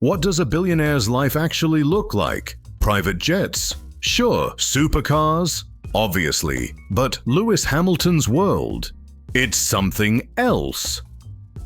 What does a billionaire's life actually look like? Private jets? Sure. Supercars? Obviously. But Lewis Hamilton's world? It's something else.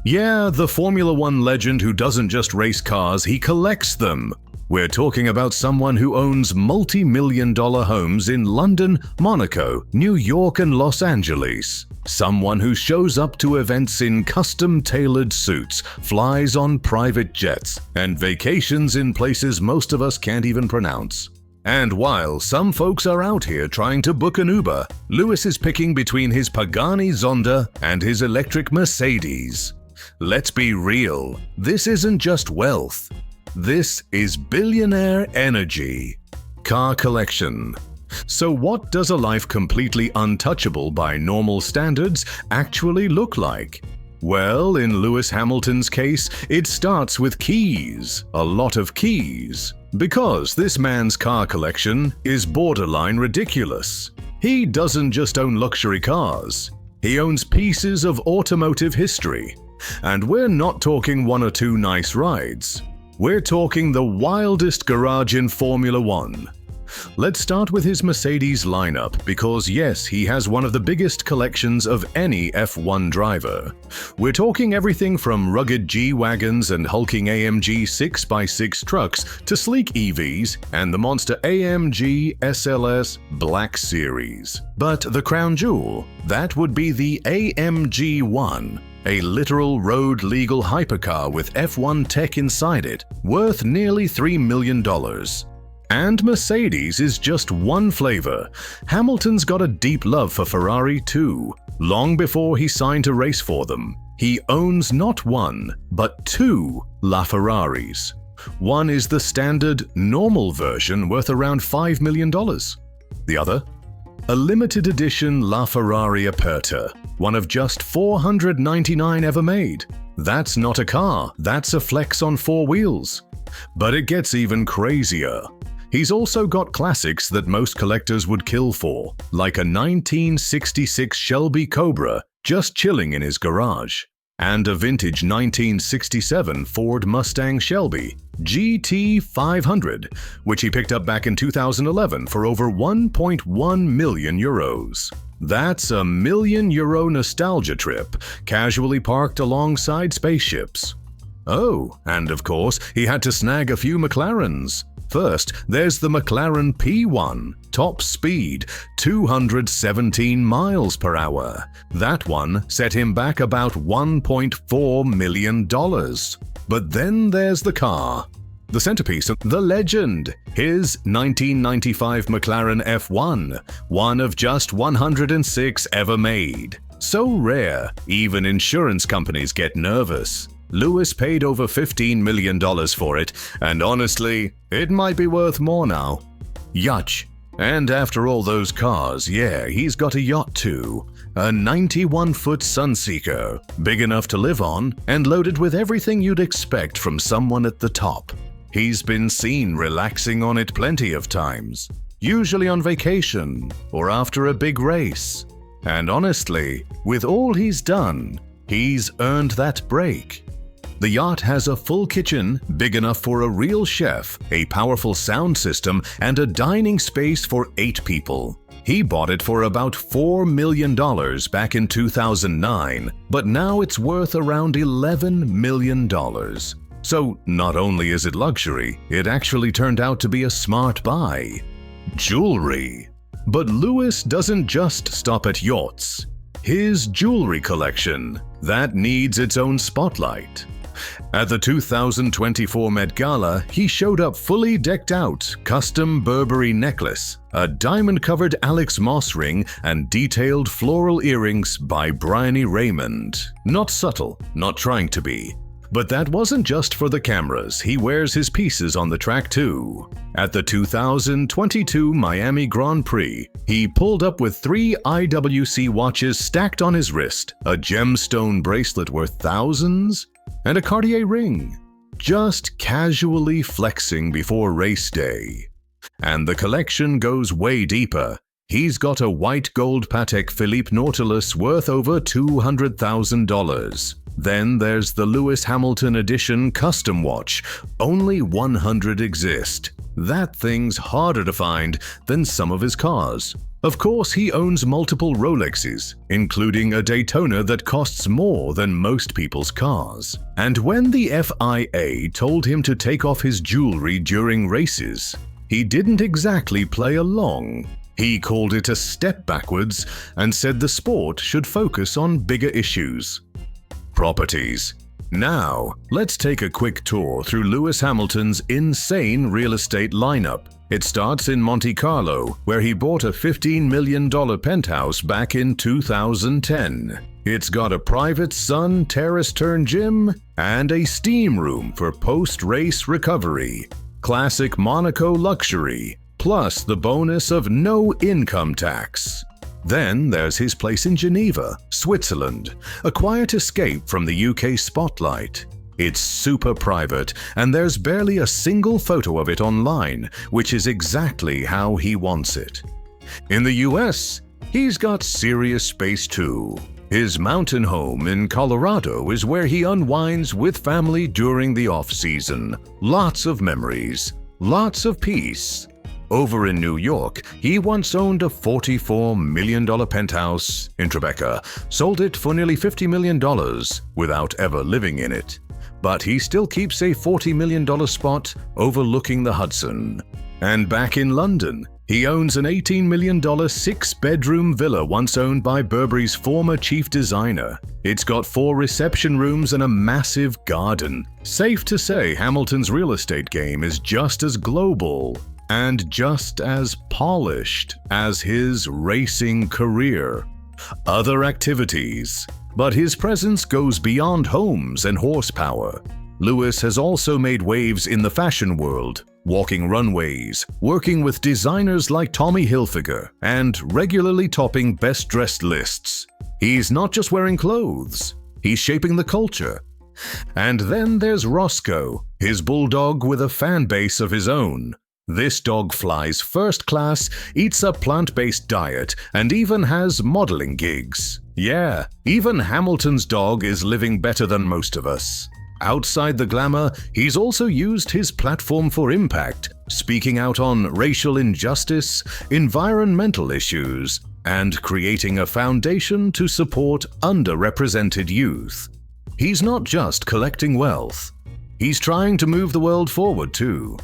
Yeah, the Formula One legend who doesn't just race cars, he collects them. We're talking about someone who owns multi-million-dollar homes in London, Monaco, New York, and Los Angeles. Someone who shows up to events in custom-tailored suits, flies on private jets, and vacations in places most of us can't even pronounce. And while some folks are out here trying to book an Uber, Lewis is picking between his Pagani Zonda and his electric Mercedes. Let's be real, this isn't just wealth. This is billionaire energy. Car collection. So what does a life completely untouchable by normal standards actually look like? Well, in Lewis Hamilton's case, it starts with keys, a lot of keys. Because this man's car collection is borderline ridiculous. He doesn't just own luxury cars, he owns pieces of automotive history. And we're not talking one or two nice rides. We're talking the wildest garage in Formula One. Let's start with his Mercedes lineup because yes, he has one of the biggest collections of any F1 driver. We're talking everything from rugged G-Wagons and hulking AMG 6x6 trucks to sleek EVs and the monster AMG SLS Black Series. But the crown jewel, that would be the AMG 1. A literal road-legal hypercar with F1 tech inside it, worth nearly $3 million. And Mercedes is just one flavor. Hamilton's got a deep love for Ferrari too. Long before he signed to race for them, he owns not one, but two LaFerraris. One is the standard, normal version worth around $5 million. The other? A limited edition LaFerrari Aperta, one of just 499 ever made. That's not a car, that's a flex on four wheels. But it gets even crazier. He's also got classics that most collectors would kill for, like a 1966 Shelby Cobra just chilling in his garage, and a vintage 1967 Ford Mustang Shelby GT 500, which he picked up back in 2011 for over 1.1 million euros. That's a €1 million nostalgia trip, casually parked alongside spaceships. Oh, and of course, he had to snag a few McLarens. First, there's the McLaren P1, top speed, 217 miles per hour. That one set him back about $1.4 million. But then there's the car. The centerpiece, the legend, his 1995 McLaren F1, one of just 106 ever made. So rare, even insurance companies get nervous. Lewis paid over $15 million for it, and honestly, it might be worth more now. Yacht. And after all those cars, yeah, he's got a yacht too. A 91-foot Sunseeker, big enough to live on, and loaded with everything you'd expect from someone at the top. He's been seen relaxing on it plenty of times, usually on vacation or after a big race. And honestly, with all he's done, he's earned that break. The yacht has a full kitchen big enough for a real chef, a powerful sound system, and a dining space for 8 people. He bought it for about $4 million back in 2009, but now it's worth around $11 million. So not only is it luxury, it actually turned out to be a smart buy. Jewelry. But Lewis doesn't just stop at yachts. His jewelry collection, that needs its own spotlight. At the 2024 Met Gala, he showed up fully decked out, custom Burberry necklace, a diamond-covered Alex Moss ring, and detailed floral earrings by Bryony Raymond. Not subtle, not trying to be. But that wasn't just for the cameras, he wears his pieces on the track too. At the 2022 Miami Grand Prix, he pulled up with 3 IWC watches stacked on his wrist, a gemstone bracelet worth thousands, and a Cartier ring, just casually flexing before race day. And the collection goes way deeper. He's got a white gold Patek Philippe Nautilus worth over $200,000. Then there's the Lewis Hamilton Edition custom watch. Only 100 exist. That thing's harder to find than some of his cars. Of course, he owns multiple Rolexes, including a Daytona that costs more than most people's cars. And when the FIA told him to take off his jewelry during races, he didn't exactly play along. He called it a step backwards and said the sport should focus on bigger issues. Properties. Now, let's take a quick tour through Lewis Hamilton's insane real estate lineup. It starts in Monte Carlo, where he bought a $15 million penthouse back in 2010. It's got a private sun terrace-turned gym and a steam room for post-race recovery. Classic Monaco luxury, plus the bonus of no income tax. Then there's his place in Geneva, Switzerland, a quiet escape from the UK spotlight. It's super private, and there's barely a single photo of it online, which is exactly how he wants it. In the US, he's got serious space too. His mountain home in Colorado is where he unwinds with family during the off-season. Lots of memories, lots of peace. Over in New York, he once owned a $44 million penthouse in Tribeca, sold it for nearly $50 million without ever living in it. But he still keeps a $40 million spot overlooking the Hudson. And back in London, he owns an $18 million six-bedroom villa once owned by Burberry's former chief designer. It's got 4 reception rooms and a massive garden. Safe to say Hamilton's real estate game is just as global and just as polished as his racing career. Other activities. But his presence goes beyond homes and horsepower. Lewis has also made waves in the fashion world, walking runways, working with designers like Tommy Hilfiger, and regularly topping best-dressed lists. He's not just wearing clothes, he's shaping the culture. And then there's Roscoe, his bulldog with a fan base of his own. This dog flies first class, eats a plant-based diet, and even has modeling gigs. Yeah, even Hamilton's dog is living better than most of us. Outside the glamour, he's also used his platform for impact, speaking out on racial injustice, environmental issues, and creating a foundation to support underrepresented youth. He's not just collecting wealth. He's trying to move the world forward too.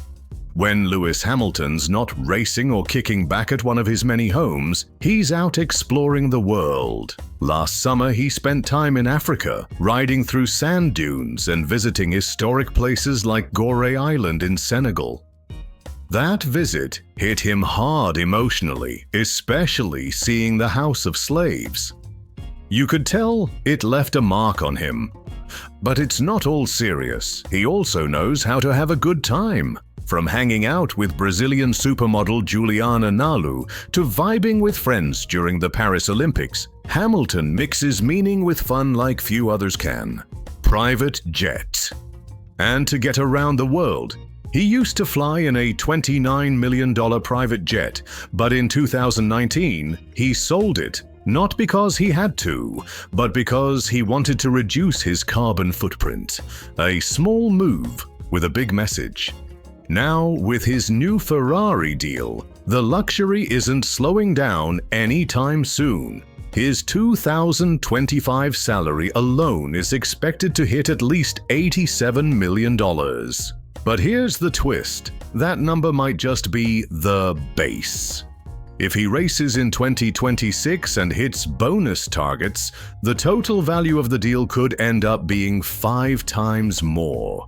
When Lewis Hamilton's not racing or kicking back at one of his many homes, he's out exploring the world. Last summer, he spent time in Africa, riding through sand dunes and visiting historic places like Gorée Island in Senegal. That visit hit him hard emotionally, especially seeing the House of Slaves. You could tell it left a mark on him. But it's not all serious. He also knows how to have a good time. From hanging out with Brazilian supermodel Juliana Nalu to vibing with friends during the Paris Olympics, Hamilton mixes meaning with fun like few others can. Private jet. And to get around the world, he used to fly in a $29 million private jet, but in 2019, he sold it, not because he had to, but because he wanted to reduce his carbon footprint. A small move with a big message. Now, with his new Ferrari deal, the luxury isn't slowing down anytime soon. His 2025 salary alone is expected to hit at least $87 million. But here's the twist. That number might just be the base. If he races in 2026 and hits bonus targets, the total value of the deal could end up being 5 times more.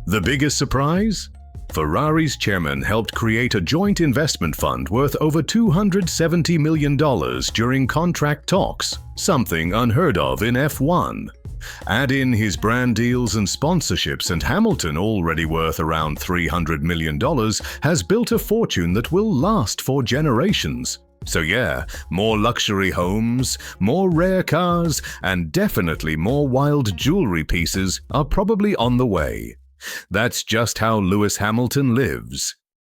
The biggest surprise? Ferrari's chairman helped create a joint investment fund worth over $270 million during contract talks, something unheard of in F1. Add in his brand deals and sponsorships, and Hamilton, already worth around $300 million, has built a fortune that will last for generations. So yeah, more luxury homes, more rare cars, and definitely more wild jewelry pieces are probably on the way. That's just how Lewis Hamilton lives.